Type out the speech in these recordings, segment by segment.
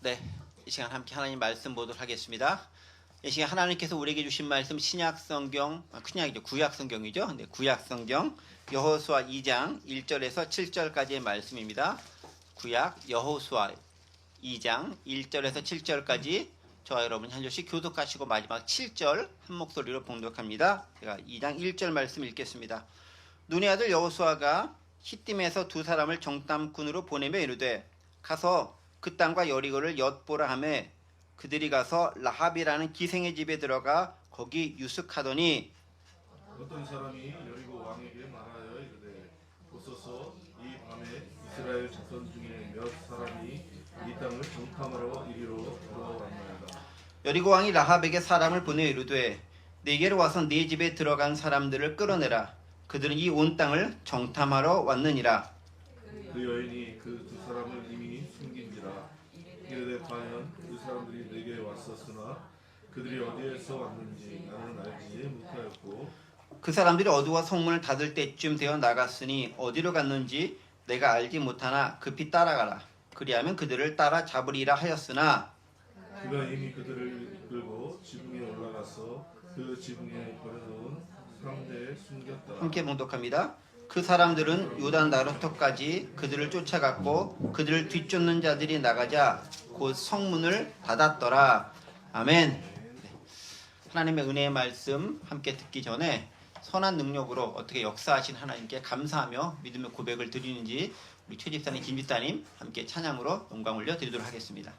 네, 이 시간 함께 하나님 말씀 보도록 하겠습니다. 이 시간 하나님께서 우리에게 주신 말씀 신약 성경, 신약이죠, 구약 성경이죠. 네, 구약 성경 여호수아 2장 1절에서 7절까지의 말씀입니다. 구약 여호수아 2장 1절에서 7절까지 저와 여러분 한 절씩 교독하시고 마지막 7절 한 목소리로 봉독합니다. 제가 2장 1절 말씀 읽겠습니다. 눈의 아들 여호수아가 히팀에서 두 사람을 정탐꾼으로 보내며 이르되 가서 그 땅과 여리고를 엿보라 하매 그들이 가서 라합이라는 기생의 집에 들어가 거기 유숙하더니 어떤 사람이 여리고 왕에게 말하여 이르되 보소서 이 밤에 이스라엘 자손 중에 몇 사람이 이 땅을 정탐하러 이리로 들어왔나이다. 여리고 왕이 라합에게 사람을 보내 이르되 네게로 와서 네 집에 들어간 사람들을 끌어내라. 그들은 이 온 땅을 정탐하러 왔느니라. 그 여인이 그 두 사람을 이미 숨긴지라. 이르되 과연 그 사람들이 내게 왔었으나 그들이 어디에서 왔는지 나는 알지 못하였고 그 사람들이 어두워 성문을 닫을 때쯤 되어 나갔으니 어디로 갔는지 내가 알지 못하나 급히 따라가라. 그리하면 그들을 따라 잡으리라 하였으나 그가 이미 그들을 끌고 지붕에 올라가서 그 지붕에 버려놓은 상대에 숨겼다. 함께 봉독합니다. 그 사람들은 요단 나루터까지 그들을 쫓아갔고 그들을 뒤쫓는 자들이 나가자 곧 성문을 닫았더라. 아멘. 하나님의 은혜의 말씀 함께 듣기 전에 선한 능력으로 어떻게 역사하신 하나님께 감사하며 믿음의 고백을 드리는지 우리 최 집사님, 김 집사님 함께 찬양으로 영광 올려 드리도록 하겠습니다.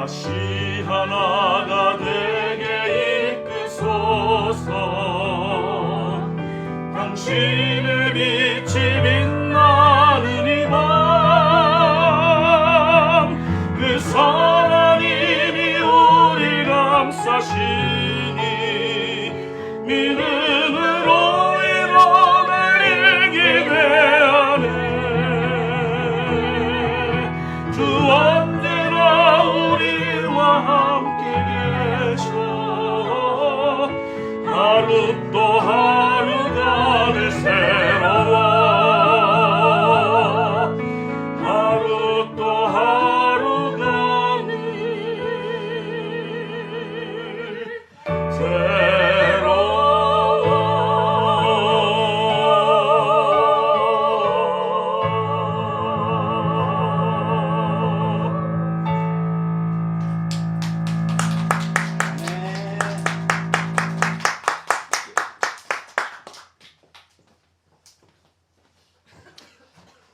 다시 하나가 되게 이끄소서. 당신의 빛이 빛나는 이 밤, 그 하나님이 우리 감싸시니 믿음으로 이뤄낼 기대 안에 주 언제나 우리와 함께 계셔. 하루 또 하루가 늘 새로워. 하루 또 하루가 늘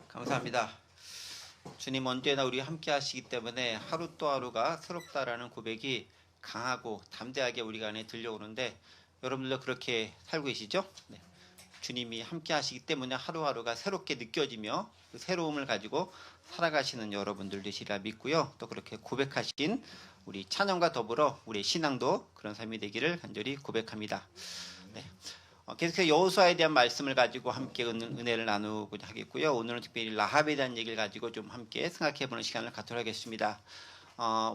감사합니다. 주님 언제나 우리 함께 하시기 때문에 하루 또 하루가 새롭다라는 고백이 강하고 담대하게 우리가 안에 들려오는데 여러분들도 그렇게 살고 계시죠? 네. 주님이 함께 하시기 때문에 하루하루가 새롭게 느껴지며 그 새로움을 가지고 살아가시는 여러분들 되시리라 믿고요. 또 그렇게 고백하신 우리 찬양과 더불어 우리의 신앙도 그런 삶이 되기를 간절히 고백합니다. 네. 계속해서 여호수아에 대한 말씀을 가지고 함께 은혜를 나누고자 하겠고요. 오늘은 특별히 라합에 대한 얘기를 가지고 좀 함께 생각해보는 시간을 갖도록 하겠습니다.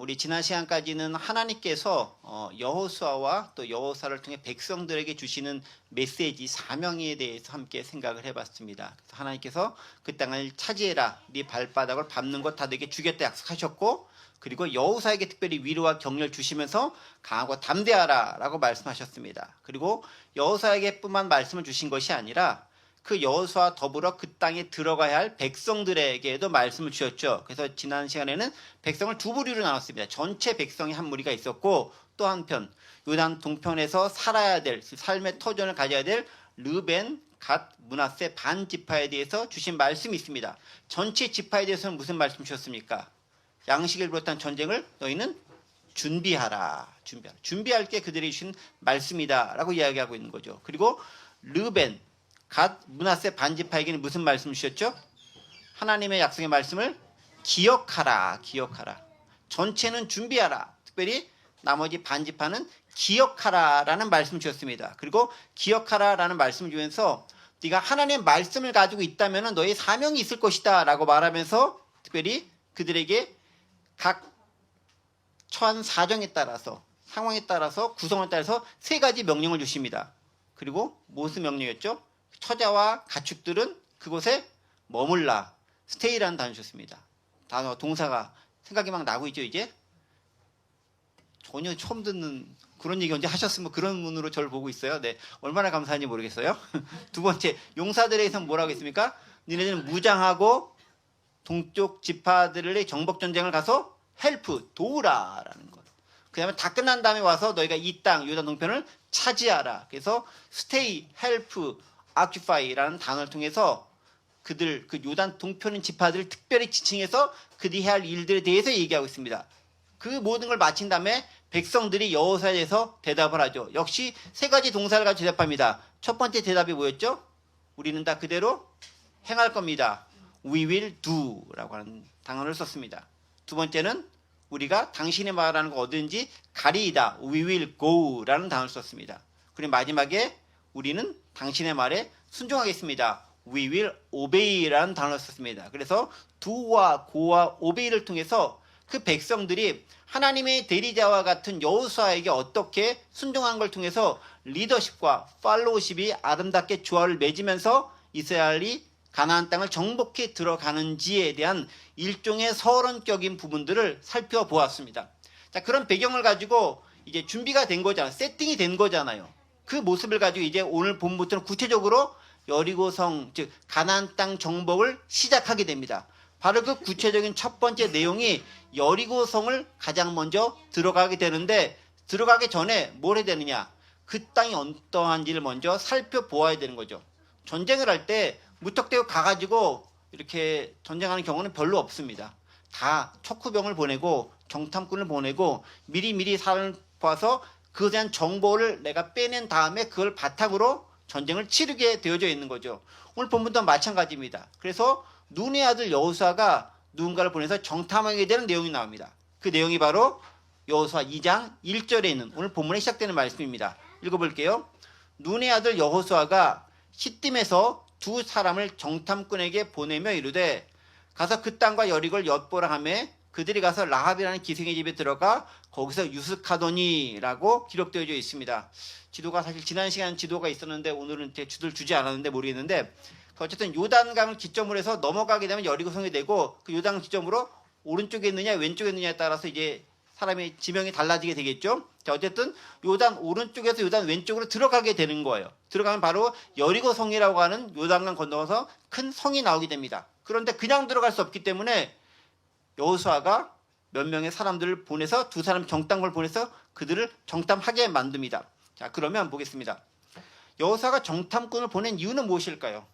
우리 지난 시간까지는 하나님께서 여호수아와 또 여호사를 통해 백성들에게 주시는 메시지 사명에 대해서 함께 생각을 해봤습니다. 그래서 하나님께서 그 땅을 차지해라, 네 발바닥을 밟는 것 다 너에게 주겠다 약속하셨고, 그리고 여호사에게 특별히 위로와 격려를 주시면서 강하고 담대하라 라고 말씀하셨습니다. 그리고 여호사에게 뿐만 말씀을 주신 것이 아니라 그 여호수아와 더불어 그 땅에 들어가야 할 백성들에게도 말씀을 주셨죠. 그래서 지난 시간에는 백성을 두 부류로 나눴습니다. 전체 백성이 한 무리가 있었고, 또 한편 요단 동편에서 살아야 될 삶의 터전을 가져야 될 르벤, 갓, 므낫세 반 지파에 대해서 주신 말씀이 있습니다. 전체 지파에 대해서는 무슨 말씀 주셨습니까? 양식을 비롯한 전쟁을 너희는 준비하라. 준비할 게 그들이 주신 말씀이다 라고 이야기하고 있는 거죠. 그리고 르벤, 갓, 므낫세 반지파에게는 무슨 말씀 주셨죠? 하나님의 약속의 말씀을 기억하라. 전체는 준비하라. 특별히 나머지 반지파는 기억하라 라는 말씀 주셨습니다. 그리고 기억하라 라는 말씀을 주면서 네가 하나님의 말씀을 가지고 있다면 너의 사명이 있을 것이다 라고 말하면서 특별히 그들에게 각 처한 사정에 따라서, 상황에 따라서, 구성에 따라서 세 가지 명령을 주십니다. 그리고 무슨 명령이었죠? 처자와 가축들은 그곳에 머물라. 스테이라는 단어 주셨습니다. 단어, 동사가 생각이 막 나고 있죠, 이제? 전혀 처음 듣는 그런 얘기 언제 하셨으면 그런 눈으로 저를 보고 있어요. 네, 얼마나 감사한지 모르겠어요. 두 번째, 용사들에게서 뭐라고 했습니까? 니네들은 무장하고 동쪽 지파들의 정복전쟁을 가서 헬프, 도우라라는 것. 그 다음에 다 끝난 다음에 와서 너희가 이 땅, 요단 동편을 차지하라. 그래서 stay, help, occupy라는 단어를 통해서 그들, 그 요단 동편인 지파들을 특별히 지칭해서 그들이 해야 할 일들에 대해서 얘기하고 있습니다. 그 모든 걸 마친 다음에 백성들이 여호수아에 대해서 대답을 하죠. 역시 세 가지 동사를 가지고 대답합니다. 첫 번째 대답이 뭐였죠? 우리는 다 그대로 행할 겁니다. We will do 라고 하는 단어를 썼습니다. 두 번째는 우리가 당신의 말하는 거 어딘지 가리이다. We will go 라는 단어를 썼습니다. 그리고 마지막에 우리는 당신의 말에 순종하겠습니다. We will obey 라는 단어를 썼습니다. 그래서 do와 go와 obey를 통해서 그 백성들이 하나님의 대리자와 같은 여호수아에게 어떻게 순종한 걸 통해서 리더십과 팔로우십이 아름답게 조화를 맺으면서 이스라엘이 가나안 땅을 정복해 들어가는지에 대한 일종의 서론적인 부분들을 살펴보았습니다. 자, 그런 배경을 가지고 이제 준비가 된 거잖아요. 세팅이 된 거잖아요. 그 모습을 가지고 이제 오늘 본부터는 구체적으로 여리고성, 즉 가나안 땅 정복을 시작하게 됩니다. 바로 그 구체적인 첫 번째 내용이 여리고성을 가장 먼저 들어가게 되는데, 들어가기 전에 뭘 해야 되느냐? 그 땅이 어떠한지를 먼저 살펴보아야 되는 거죠. 전쟁을 할 때 무턱대고 가가지고 이렇게 전쟁하는 경우는 별로 없습니다. 다 척후병을 보내고 정탐꾼을 보내고 미리 사람을 봐서 그에 대한 정보를 내가 빼낸 다음에 그걸 바탕으로 전쟁을 치르게 되어져 있는 거죠. 오늘 본문도 마찬가지입니다. 그래서 눈의 아들 여호수아가 누군가를 보내서 정탐하게 되는 내용이 나옵니다. 그 내용이 바로 여호수아 2장 1절에 있는 오늘 본문에 시작되는 말씀입니다. 읽어볼게요. 눈의 아들 여호수아가 시딤에서 두 사람을 정탐꾼에게 보내며 이르되 가서 그 땅과 여리고를 엿보라 하매 그들이 가서 라합이라는 기생의 집에 들어가 거기서 유숙하더니라고 기록되어져 있습니다. 지도가 사실 지난 시간 지도가 있었는데 오늘은 주를 주지 않았는데 모르겠는데 어쨌든 요단강을 기점으로 해서 넘어가게 되면 여리고성이 되고 그 요단 기점으로 오른쪽에 있느냐 왼쪽에 있느냐에 따라서 이제 사람의 지명이 달라지게 되겠죠. 자, 어쨌든 요단 오른쪽에서 요단 왼쪽으로 들어가게 되는 거예요. 들어가면 바로 여리고성이라고 하는 요단강 건너서 큰 성이 나오게 됩니다. 그런데 그냥 들어갈 수 없기 때문에 여호수아가 몇 명의 사람들을 보내서 두 사람 정탐꾼을 보내서 그들을 정탐하게 만듭니다. 자, 그러면 보겠습니다. 여호수아가 정탐꾼을 보낸 이유는 무엇일까요?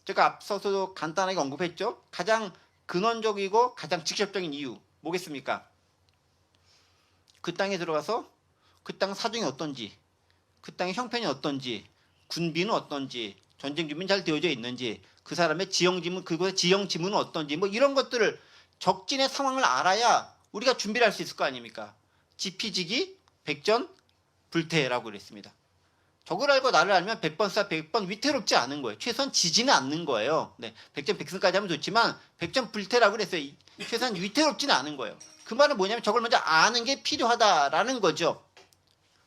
제가 앞서서도 간단하게 언급했죠. 가장 근원적이고 가장 직접적인 이유 뭐겠습니까? 그 땅에 들어가서 그 땅 사정이 어떤지, 그 땅의 형편이 어떤지, 군비는 어떤지, 전쟁 준비는 잘 되어져 있는지, 그 사람의 지형 지문, 그곳의 지형 지문은 어떤지, 뭐 이런 것들을 적진의 상황을 알아야 우리가 준비를 할 수 있을 거 아닙니까? 지피지기, 백전불태라고 그랬습니다. 적을 알고 나를 알면 100번 쏴 100번 위태롭지 않은 거예요. 최소한 지지는 않는 거예요. 네, 백전백승까지 하면 좋지만 백전불태라고 그랬어요. 최소한 위태롭지는 않은 거예요. 그 말은 뭐냐면 적을 먼저 아는 게 필요하다라는 거죠.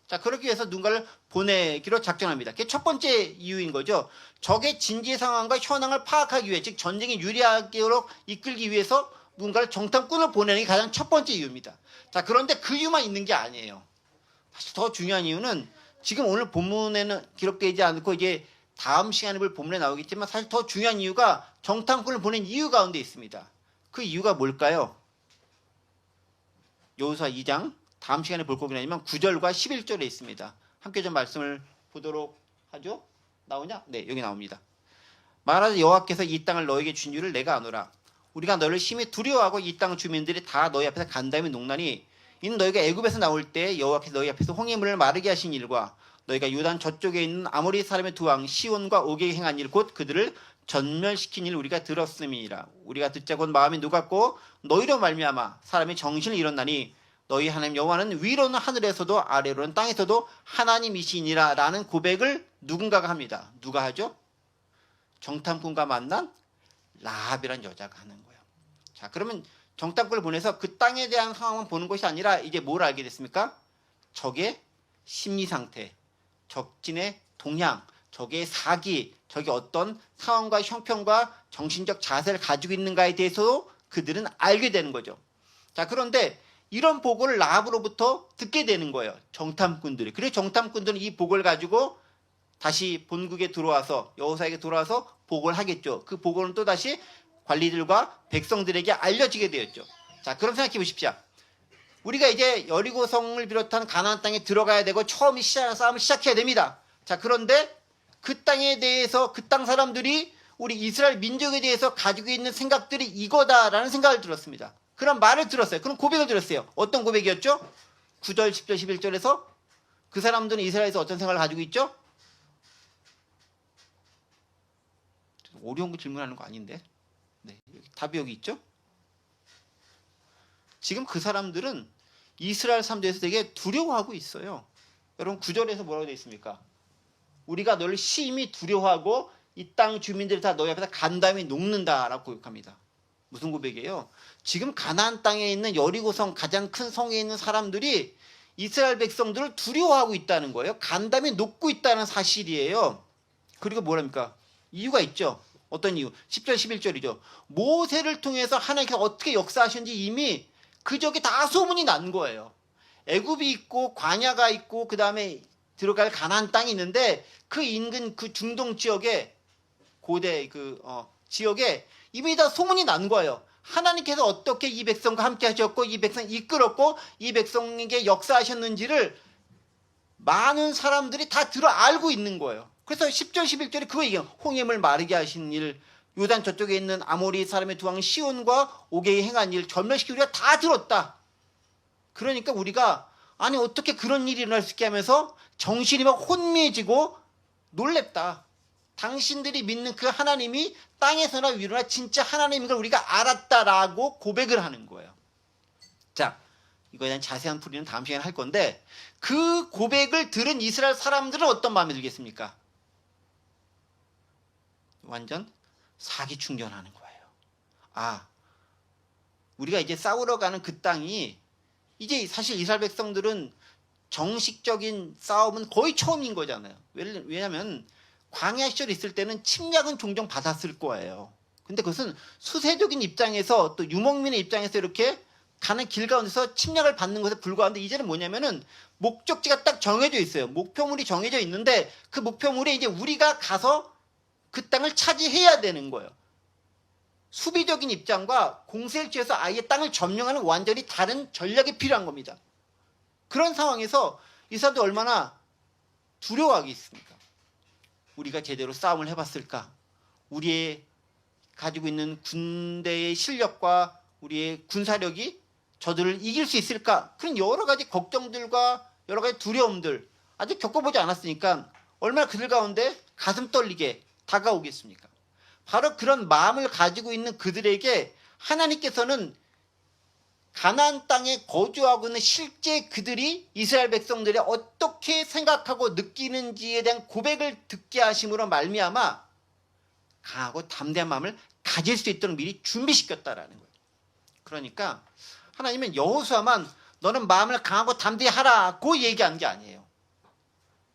자, 그렇기 위해서 누군가를 보내기로 작정합니다. 그게 첫 번째 이유인 거죠. 적의 진지 상황과 현황을 파악하기 위해, 즉 전쟁이 유리하도록 이끌기 위해서 누군가를 정탐꾼을 보내는 게 가장 첫 번째 이유입니다. 자, 그런데 그 이유만 있는 게 아니에요. 사실 더 중요한 이유는 지금 오늘 본문에는 기록되지 않고 이제 다음 시간에 볼 본문에 나오겠지만 사실 더 중요한 이유가 정탐꾼을 보낸 이유 가운데 있습니다. 그 이유가 뭘까요? 여호수아 2장 다음 시간에 볼 거긴 하지만 9절과 11절에 있습니다. 함께 좀 말씀을 보도록 하죠. 나오냐? 네, 여기 나옵니다. 말하자 여호와께서 이 땅을 너에게 준 이유를 내가 아노라. 우리가 너를 심히 두려워하고 이 땅 주민들이 다 너희 앞에서 간담이 녹나니 이는 너희가 애굽에서 나올 때 여호와께서 너희 앞에서 홍해 물을 마르게 하신 일과 너희가 요단 저쪽에 있는 아모리 사람의 두 왕 시온과 오게에 행한 일 곧 그들을 전멸시킨 일 우리가 들었음이니라. 우리가 듣자 곧 마음이 녹았고 너희로 말미암아 사람이 정신을 잃었나니 너희 하나님 여호와는 위로는 하늘에서도 아래로는 땅에서도 하나님이시니라 라는 고백을 누군가가 합니다. 누가 하죠? 정탐꾼과 만난 라합이란 여자가 하는 거예요. 자, 그러면 정탐꾼을 보내서 그 땅에 대한 상황만 보는 것이 아니라 이제 뭘 알게 됐습니까? 적의 심리 상태, 적진의 동향, 적의 사기, 적이 어떤 상황과 형편과 정신적 자세를 가지고 있는가에 대해서도 그들은 알게 되는 거죠. 자, 그런데 이런 보고를 라합으로부터 듣게 되는 거예요. 정탐꾼들이. 그래서 정탐꾼들은 이 보고를 가지고 다시 본국에 들어와서 여호수아에게 돌아와서 보고를 하겠죠. 그 보고는 또 다시 관리들과 백성들에게 알려지게 되었죠. 자, 그럼 생각해 보십시오. 우리가 이제 여리고성을 비롯한 가나안 땅에 들어가야 되고 처음 싸움을 시작해야 됩니다. 자, 그런데 그 땅에 대해서 그 땅 사람들이 우리 이스라엘 민족에 대해서 가지고 있는 생각들이 이거다라는 생각을 들었습니다. 그런 말을 들었어요. 그런 고백을 들었어요. 어떤 고백이었죠? 9절, 10절, 11절에서 그 사람들은 이스라엘에서 어떤 생각을 가지고 있죠? 어려운 거 질문하는 거 아닌데. 네, 답이 여기 있죠? 지금 그 사람들은 이스라엘 사람들에서 되게 두려워하고 있어요. 여러분 9절에서 뭐라고 되어 있습니까? 우리가 너를 심히 두려워하고 이 땅 주민들이 다 너희 앞에서 간담이 녹는다라고 고백합니다. 무슨 고백이에요? 지금 가나안 땅에 있는 여리고성 가장 큰 성에 있는 사람들이 이스라엘 백성들을 두려워하고 있다는 거예요. 간담이 녹고 있다는 사실이에요. 그리고 뭐랍니까? 이유가 있죠. 어떤 이유? 10절 11절이죠. 모세를 통해서 하나님께서 어떻게 역사하셨는지 이미 그저께 다 소문이 난 거예요. 애굽이 있고 광야가 있고 그 다음에 들어갈 가나안 땅이 있는데 그 인근 그 중동 지역에 고대 지역에 이미 다 소문이 난 거예요. 하나님께서 어떻게 이 백성과 함께 하셨고 이 백성 이끌었고 이 백성에게 역사하셨는지를 많은 사람들이 다 알고 있는 거예요. 그래서 10절 11절에 그거 얘기해요. 홍해물 마르게 하신 일, 요단 저쪽에 있는 아모리 사람의 두 왕 시온과 오게이 행한 일 전멸시키 우리가 다 들었다. 그러니까 우리가 아니 어떻게 그런 일이 일어날 수 있게 하면서 정신이 막 혼미해지고 놀랬다. 당신들이 믿는 그 하나님이 땅에서나 위로나 진짜 하나님인 걸 우리가 알았다라고 고백을 하는 거예요. 자, 이거에 대한 자세한 풀이는 다음 시간에 할 건데 그 고백을 들은 이스라엘 사람들은 어떤 마음이 들겠습니까? 완전 사기 충전하는 거예요. 아, 우리가 이제 싸우러 가는 그 땅이 이제 사실 이스라엘 백성들은 정식적인 싸움은 거의 처음인 거잖아요. 왜냐하면 광야 시절에 있을 때는 침략은 종종 받았을 거예요. 근데 그것은 수세적인 입장에서 또 유목민의 입장에서 이렇게 가는 길 가운데서 침략을 받는 것에 불과한데 이제는 뭐냐면은 목적지가 딱 정해져 있어요. 목표물이 정해져 있는데 그 목표물에 이제 우리가 가서 그 땅을 차지해야 되는 거예요. 수비적인 입장과 공세를 취해서 아예 땅을 점령하는 완전히 다른 전략이 필요한 겁니다. 그런 상황에서 이 사람들 얼마나 두려워하겠습니까? 우리가 제대로 싸움을 해봤을까? 우리의 가지고 있는 군대의 실력과 우리의 군사력이 저들을 이길 수 있을까? 그런 여러 가지 걱정들과 여러 가지 두려움들 아직 겪어보지 않았으니까 얼마나 그들 가운데 가슴 떨리게 다가오겠습니까? 바로 그런 마음을 가지고 있는 그들에게 하나님께서는 가나안 땅에 거주하고 있는 실제 그들이 이스라엘 백성들이 어떻게 생각하고 느끼는지에 대한 고백을 듣게 하심으로 말미암아 강하고 담대한 마음을 가질 수 있도록 미리 준비시켰다라는 거예요. 그러니까 하나님은 여호수아만 너는 마음을 강하고 담대하라고 얘기한 게 아니에요.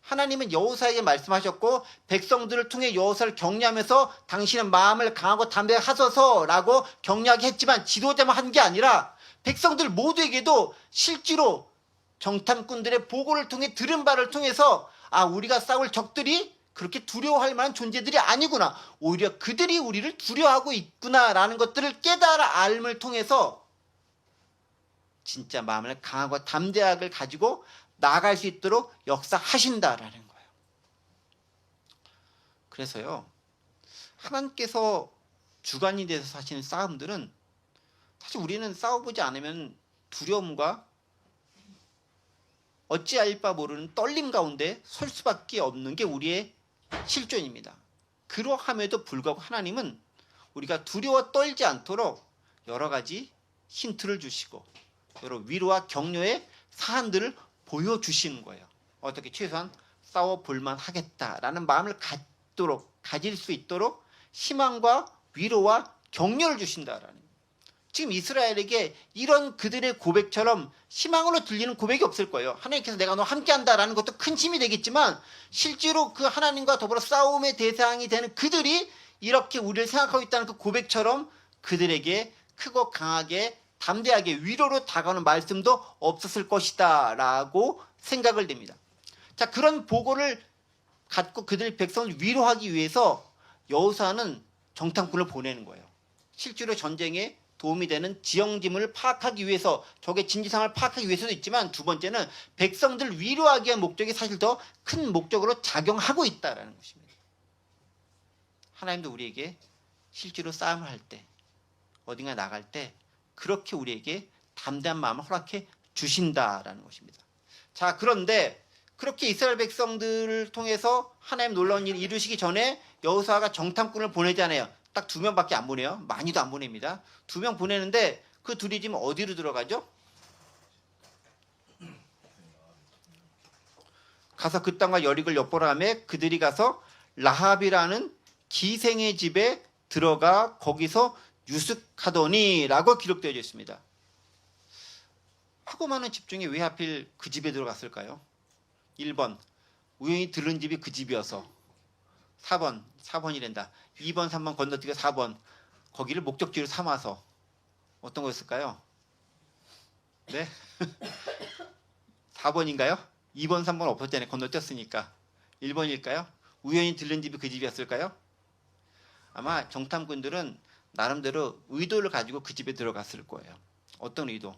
하나님은 여호수아에게 말씀하셨고 백성들을 통해 여호수아를 격려하면서 당신은 마음을 강하고 담대하소서라고 격려하게 했지만 지도자만 한 게 아니라 백성들 모두에게도 실제로 정탐꾼들의 보고를 통해 들은 바를 통해서 아 우리가 싸울 적들이 그렇게 두려워할 만한 존재들이 아니구나. 오히려 그들이 우리를 두려워하고 있구나라는 것들을 깨달아 알을 통해서 진짜 마음을 강하고 담대하게 가지고 나아갈 수 있도록 역사하신다라는 거예요. 그래서요. 하나님께서 주관이 돼서 하시는 싸움들은 사실 우리는 싸워보지 않으면 두려움과 어찌할 바 모르는 떨림 가운데 설 수밖에 없는 게 우리의 실존입니다. 그러함에도 불구하고 하나님은 우리가 두려워 떨지 않도록 여러 가지 힌트를 주시고 여러 위로와 격려의 사안들을 보여주시는 거예요. 어떻게 최소한 싸워볼만 하겠다라는 마음을 가질 수 있도록 희망과 위로와 격려를 주신다라는 거예요. 지금 이스라엘에게 이런 그들의 고백처럼 희망으로 들리는 고백이 없을 거예요. 하나님께서 내가 너 함께한다라는 것도 큰 힘이 되겠지만 실제로 그 하나님과 더불어 싸움의 대상이 되는 그들이 이렇게 우리를 생각하고 있다는 그 고백처럼 그들에게 크고 강하게 담대하게 위로로 다가오는 말씀도 없었을 것이다 라고 생각을 됩니다. 자, 그런 보고를 갖고 그들 백성을 위로하기 위해서 여호수아는 정탐꾼을 보내는 거예요. 실제로 전쟁에 도움이 되는 지형지물을 파악하기 위해서 적의 진지상을 파악하기 위해서도 있지만 두 번째는 백성들을 위로하기 위한 목적이 사실 더 큰 목적으로 작용하고 있다는 것입니다. 하나님도 우리에게 실제로 싸움을 할 때 어딘가 나갈 때 그렇게 우리에게 담대한 마음을 허락해 주신다라는 것입니다. 자, 그런데 그렇게 이스라엘 백성들을 통해서 하나님 놀라운 일을 이루시기 전에 여호수아가 정탐꾼을 보내잖아요. 딱 2명밖에 안 보내요. 많이도 안 보냅니다. 2명 보내는데 그 둘이 지금 어디로 들어가죠? 가서 그 땅과 여릭을 엿보라 하며 그들이 가서 라합이라는 기생의 집에 들어가 거기서 유숙하더니 라고 기록되어 있습니다. 하고 많은 집 중에 왜 하필 그 집에 들어갔을까요? 1번 우연히 들른 집이 그 집이어서 4번이란다. 2번 3번 건너뛰고 4번 거기를 목적지로 삼아서 어떤 거였을까요? 네? 4번인가요? 2번 3번 없었잖아요. 건너뛰었으니까 1번일까요? 우연히 들른 집이 그 집이었을까요? 아마 정탐꾼들은 나름대로 의도를 가지고 그 집에 들어갔을 거예요. 어떤 의도?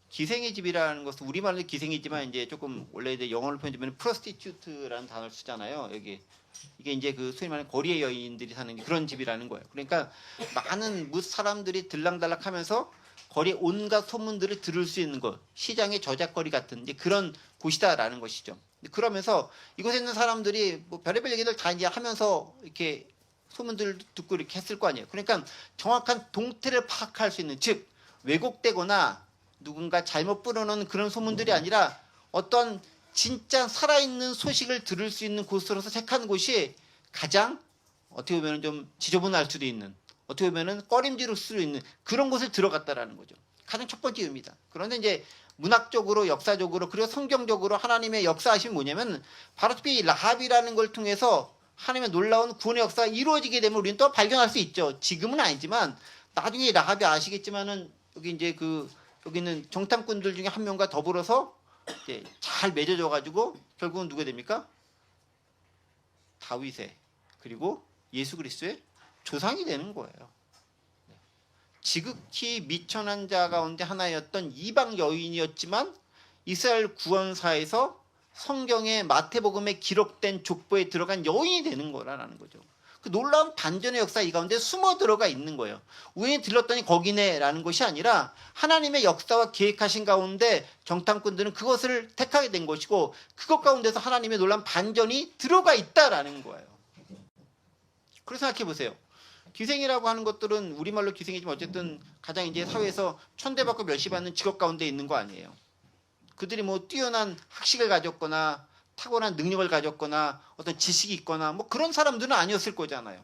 기생의 집이라는 것은 우리말로 기생이지만 이제 조금 원래 이제 영어로 표현되면 프로스티튜트라는 단어를 쓰잖아요. 여기 이게 이제 그 소위 말하는 거리의 여인들이 사는 그런 집이라는 거예요. 그러니까 많은 뭇 사람들이 들락달락하면서 거리에 온갖 소문들을 들을 수 있는 곳, 시장의 저작거리 같은 이제 그런 곳이다라는 것이죠. 그러면서 이곳에 있는 사람들이 뭐 별의별 얘기들 다 이제 하면서 이렇게 소문들을 듣고 이렇게 했을 거 아니에요. 그러니까 정확한 동태를 파악할 수 있는, 즉 왜곡되거나 누군가 잘못 뿌려놓은 그런 소문들이 아니라 어떤 진짜 살아있는 소식을 들을 수 있는 곳으로서 택한 곳이 가장 어떻게 보면 좀 지저분할 수도 있는, 어떻게 보면 꺼림지를 수도 있는 그런 곳을 들어갔다라는 거죠. 가장 첫 번째 의미다. 그런데 이제 문학적으로, 역사적으로, 그리고 성경적으로 하나님의 역사하심이 뭐냐면 바로 특히 라합이라는 걸 통해서 하나님의 놀라운 구원의 역사가 이루어지게 되면 우리는 또 발견할 수 있죠. 지금은 아니지만 나중에 라합이 아시겠지만은 여기 이제 여기 있는 정탐꾼들 중에 한 명과 더불어서 이제 잘 맺어져 가지고 결국은 누가 됩니까? 다윗의 그리고 예수 그리스도의 조상이 되는 거예요. 지극히 미천한 자 가운데 하나였던 이방 여인이었지만 이스라엘 구원사에서 성경의 마태복음에 기록된 족보에 들어간 여인이 되는 거라는 거죠. 그 놀라운 반전의 역사 이 가운데 숨어 들어가 있는 거예요. 우연히 들렀더니 거기네라는 것이 아니라 하나님의 역사와 계획하신 가운데 정탐꾼들은 그것을 택하게 된 것이고 그것 가운데서 하나님의 놀라운 반전이 들어가 있다라는 거예요. 그래서 생각해 보세요. 기생이라고 하는 것들은 우리말로 기생이지만 어쨌든 가장 이제 사회에서 천대받고 멸시받는 직업 가운데 있는 거 아니에요. 그들이 뭐 뛰어난 학식을 가졌거나 탁월한 능력을 가졌거나 어떤 지식이 있거나 뭐 그런 사람들은 아니었을 거잖아요.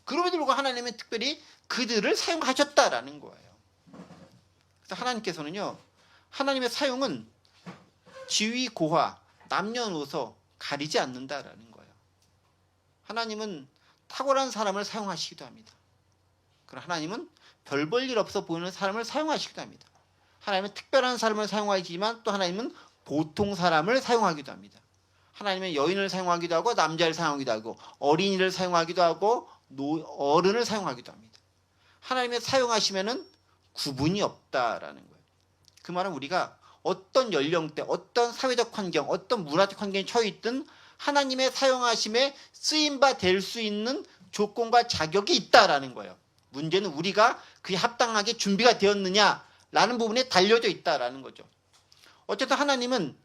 그럼에도 불구하고 하나님은 특별히 그들을 사용하셨다라는 거예요. 그래서 하나님께서는요, 하나님의 사용은 지위, 고하, 남녀노소 가리지 않는다라는 거예요. 하나님은 탁월한 사람을 사용하시기도 합니다. 그러나 하나님은 별 볼 일 없어 보이는 사람을 사용하시기도 합니다. 하나님은 특별한 사람을 사용하시지만 또 하나님은 보통 사람을 사용하기도 합니다. 하나님은 여인을 사용하기도 하고 남자를 사용하기도 하고 어린이를 사용하기도 하고 어른을 사용하기도 합니다. 하나님의 사용하시면은 구분이 없다라는 거예요. 그 말은 우리가 어떤 연령대, 어떤 사회적 환경, 어떤 문화적 환경에 처해 있든 하나님의 사용하심에 쓰임바 될 수 있는 조건과 자격이 있다라는 거예요. 문제는 우리가 그에 합당하게 준비가 되었느냐라는 부분에 달려져 있다라는 거죠. 어쨌든 하나님은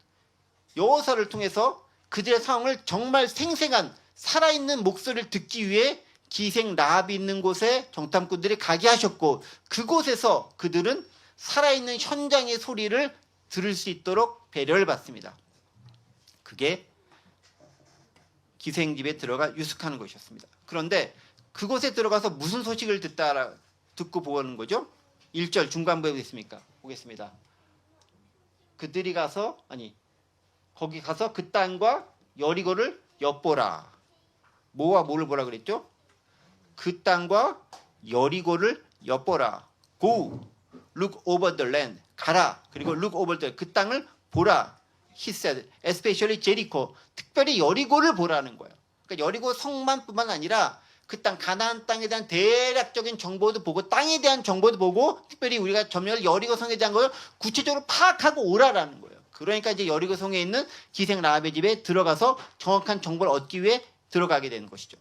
여호사를 통해서 그들의 상황을 정말 생생한 살아있는 목소리를 듣기 위해 기생 라합이 있는 곳에 정탐꾼들이 가게 하셨고 그곳에서 그들은 살아있는 현장의 소리를 들을 수 있도록 배려를 받습니다. 그게 기생집에 들어가 유숙하는 것이었습니다. 그런데 그곳에 들어가서 무슨 소식을 듣고 보는 거죠? 1절 중간부에 있습니까? 보겠습니다. 그들이 거기 가서 그 땅과 여리고를 엿보라. 뭐와 뭐를 보라 그랬죠? 그 땅과 여리고를 엿보라. Go, look over the land. 가라. 그리고 look over the 그 땅을 보라. He said, especially Jericho. 특별히 여리고를 보라는 거예요. 그러니까 여리고 성만뿐만 아니라 그 땅 가나안 땅에 대한 대략적인 정보도 보고 땅에 대한 정보도 보고 특별히 우리가 점령할 여리고 성에 대한 걸 구체적으로 파악하고 오라라는 거예요. 그러니까 이제 여리고 성에 있는 기생 라합의 집에 들어가서 정확한 정보를 얻기 위해 들어가게 되는 것이죠.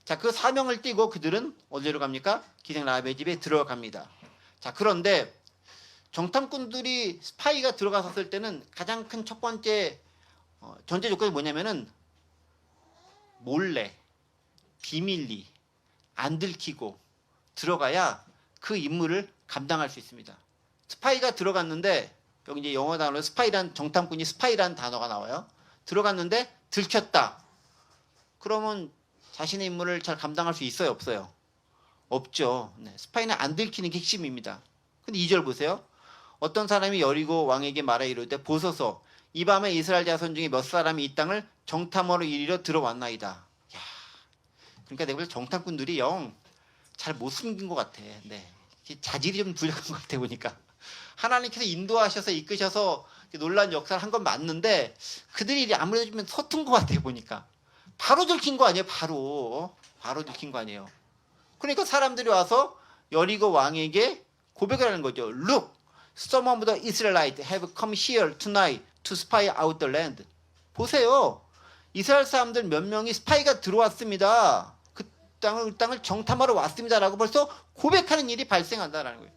자, 그 사명을 띠고 그들은 어디로 갑니까? 기생 라합의 집에 들어갑니다. 자, 그런데 정탐꾼들이 스파이가 들어갔을 때는 가장 큰 첫 번째 전제 조건이 뭐냐면은 몰래, 비밀리, 안 들키고 들어가야 그 임무를 감당할 수 있습니다. 스파이가 들어갔는데 여기 이제 영어 단어로 스파이란 정탐꾼이 스파이란 단어가 나와요. 들어갔는데 들켰다. 그러면 자신의 임무를 잘 감당할 수 있어요, 없어요? 없죠. 네, 스파이는 안 들키는 게 핵심입니다. 근데 2절 보세요. 어떤 사람이 여리고 왕에게 말하 이르되 보소서 이 밤에 이스라엘 자손 중에 몇 사람이 이 땅을 정탐하러 이리로 들어왔나이다. 야, 그러니까 내가 볼 때 정탐꾼들이 영 잘 못 숨긴 것 같아. 네, 자질이 좀 부족한 것 같아 보니까. 하나님께서 인도하셔서 이끄셔서 놀라운 역사를 한 건 맞는데 그들이 아무래도 좀 서툰 것 같아요 보니까. 바로 들킨 거 아니에요? 바로 들킨 거 아니에요? 그러니까 사람들이 와서 여리고 왕에게 고백을 하는 거죠. Look, Some of the Israelites have come here tonight to spy out the land. 보세요. 이스라엘 사람들 몇 명이 스파이가 들어왔습니다. 그 땅을 정탐하러 왔습니다라고 벌써 고백하는 일이 발생한다라는 거예요.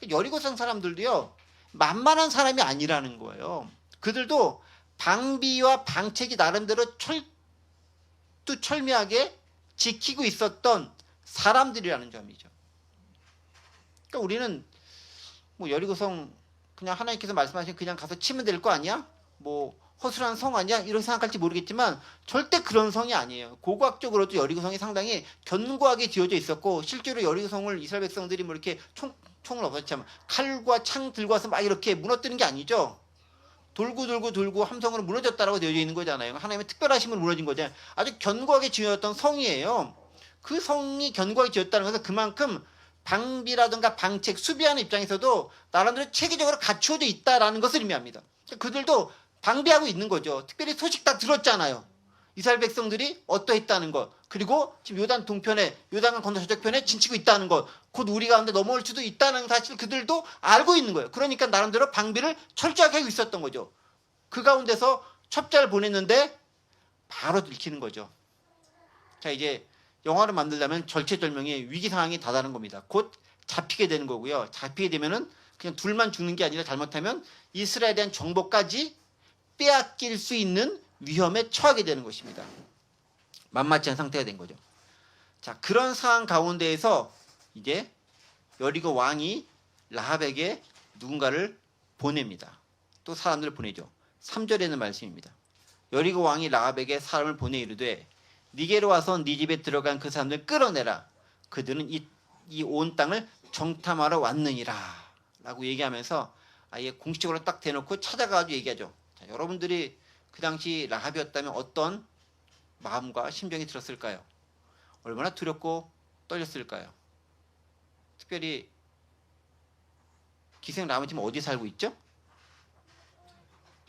여리고성 사람들도요, 만만한 사람이 아니라는 거예요. 그들도 방비와 방책이 나름대로 철두철미하게 지키고 있었던 사람들이라는 점이죠. 그러니까 우리는 뭐 여리고성 그냥 하나님께서 말씀하신 그냥 가서 치면 될 거 아니야? 뭐 허술한 성 아니야? 이렇게 생각할지 모르겠지만 절대 그런 성이 아니에요. 고고학적으로도 여리고성이 상당히 견고하게 지어져 있었고, 실제로 여리고성을 이스라엘 백성들이 뭐 이렇게 총을 없었지만 칼과 창 들고 와서 막 이렇게 무너뜨리는 게 아니죠. 돌고 함성으로 무너졌다라고 되어져 있는 거잖아요. 하나님의 특별하심으로 무너진 거잖아요. 아주 견고하게 지어졌던 성이에요. 그 성이 견고하게 지었다는 것은 그만큼 방비라든가 방책, 수비하는 입장에서도 나름대로 체계적으로 갖추어져 있다라는 것을 의미합니다. 그들도 방비하고 있는 거죠. 특별히 소식 다 들었잖아요. 이스라엘 백성들이 어떠했다는 것, 그리고 지금 요단 동편에, 요단강 건너 저쪽편에 진치고 있다는 것, 곧 우리 가운데 넘어올 수도 있다는 사실 그들도 알고 있는 거예요. 그러니까 나름대로 방비를 철저하게 하고 있었던 거죠. 그 가운데서 첩자를 보냈는데 바로 들키는 거죠. 자, 이제 영화를 만들려면 절체절명의 위기 상황이 다다른 겁니다. 곧 잡히게 되는 거고요. 잡히게 되면은 그냥 둘만 죽는 게 아니라 잘못하면 이스라엘에 대한 정보까지 빼앗길 수 있는 위험에 처하게 되는 것입니다. 만만치 않은 상태가 된 거죠. 자, 그런 상황 가운데에서 이제 여리고 왕이 라합에게 누군가를 보냅니다. 또 사람들을 보내죠. 3절에는 말씀입니다. 여리고 왕이 라합에게 사람을 보내 이르되 니게로 와서 네 집에 들어간 그 사람들 끌어내라. 그들은 이 온 땅을 정탐하러 왔느니라 라고 얘기하면서 아예 공식적으로 딱 대놓고 찾아가가지고 얘기하죠. 자, 여러분들이 그 당시 라합이었다면 어떤 마음과 심정이 들었을까요? 얼마나 두렵고 떨렸을까요? 특별히 기생 라합은 지금 어디 살고 있죠?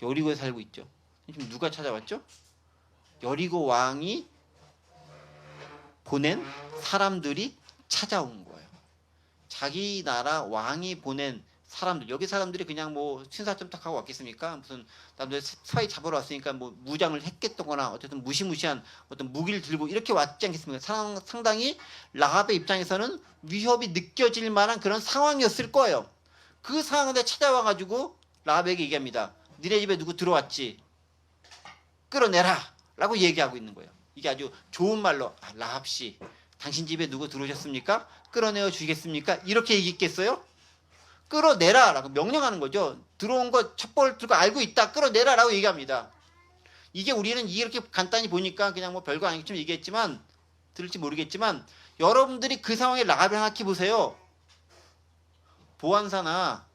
여리고에 살고 있죠. 지금 누가 찾아왔죠? 여리고 왕이 보낸 사람들이 찾아온 거예요. 자기 나라 왕이 보낸 사람들, 여기 사람들이 그냥 뭐 신사점 딱 하고 왔겠습니까? 무슨 남들 스파이 잡으러 왔으니까 뭐 무장을 했겠거나 어쨌든 무시무시한 어떤 무기를 들고 이렇게 왔지 않겠습니까? 상당히 라합의 입장에서는 위협이 느껴질 만한 그런 상황이었을 거예요. 그 상황에 찾아와가지고 라합에게 얘기합니다. 니네 집에 누구 들어왔지? 끌어내라 라고 얘기하고 있는 거예요. 이게 아주 좋은 말로 라합씨, 당신 집에 누구 들어오셨습니까? 끌어내어 주시겠습니까? 이렇게 얘기했겠어요? 끌어내라 라고 명령하는 거죠. 들어온 거 첩보를 들고 알고 있다. 끌어내라 라고 얘기합니다. 이게 우리는 이렇게 간단히 보니까 그냥 뭐 별거 아니겠지만 얘기했지만, 들을지 모르겠지만 여러분들이 그 상황에 라합을 생각해 보세요. 보안사나